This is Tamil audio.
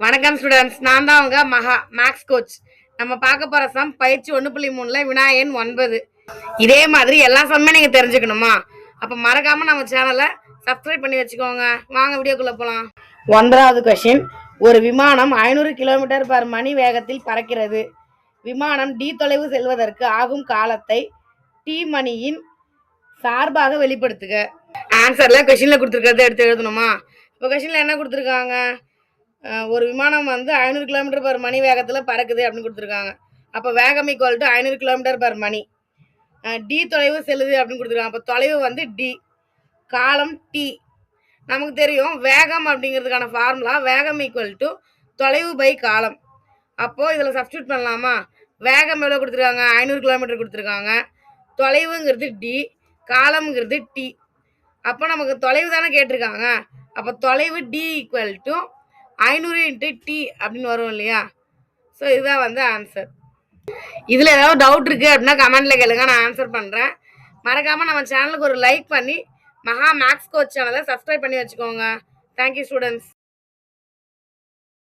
வணக்கம் ஸ்டூடெண்ட்ஸ், நான் தான் அவங்க மகா மேக்ஸ் கோச். நம்ம பார்க்க போகிற சம் பயிற்சி 1.3 வினாயன் 9. இதே மாதிரி எல்லா சம்மே நீங்கள் தெரிஞ்சுக்கணுமா? அப்போ மறக்காமல் நம்ம சேனலை சப்ஸ்கிரைப் பண்ணி வச்சுக்கோங்க. வாங்க வீடியோக்குள்ளே போகலாம். 1வது கொஷின். ஒரு விமானம் 500 கிலோமீட்டர் பர் மணி வேகத்தில் பறக்கிறது. விமானம் டி தொலைவு செல்வதற்கு ஆகும் காலத்தை டி மணியின் சார்பாக வெளிப்படுத்துக. ஆன்சரில் கொஷினில் கொடுத்துருக்கிறத எடுத்து எழுதணுமா? இப்போ கொஷினில் என்ன கொடுத்துருக்காங்க? ஒரு விமானம் 500 கிலோமீட்டர் பர் மணி வேகத்தில் பறக்குது அப்படின்னு கொடுத்துருக்காங்க. அப்போ வேகம் ஈக்குவல் டு 500 கிலோமீட்டர் பர் மணி. டி தொலைவு செல்லுது அப்படின்னு கொடுத்துருக்காங்க. அப்போ தொலைவு டி, காலம் டி. நமக்கு தெரியும் வேகம் அப்படிங்கிறதுக்கான ஃபார்முலா வேகம் ஈக்குவல் டு தொலைவு பை காலம். அப்போது இதில் சப்ஸ்டியூட் பண்ணலாமா? வேகம் எவ்வளோ கொடுத்துருக்காங்க? 500 கிலோமீட்டர் கொடுத்துருக்காங்க. தொலைவுங்கிறது டி, காலம்ங்கிறது டி. அப்போ நமக்கு தொலைவு தானே கேட்டிருக்காங்க. அப்போ தொலைவு டி ஈக்குவல் டு 500 × டி அப்படின்னு வரும் இல்லையா? ஸோ இதுதான் ஆன்சர். இதில் ஏதாவது டவுட் இருக்குது அப்படின்னா கமெண்ட்டில் கேளுங்க, நான் ஆன்சர் பண்ணுறேன். மறக்காமல் நம்ம சேனலுக்கு ஒரு லைக் பண்ணி மகா மேக்ஸ் கோச் சேனலை சப்ஸ்கிரைப் பண்ணி வச்சுக்கோங்க. Thank you students.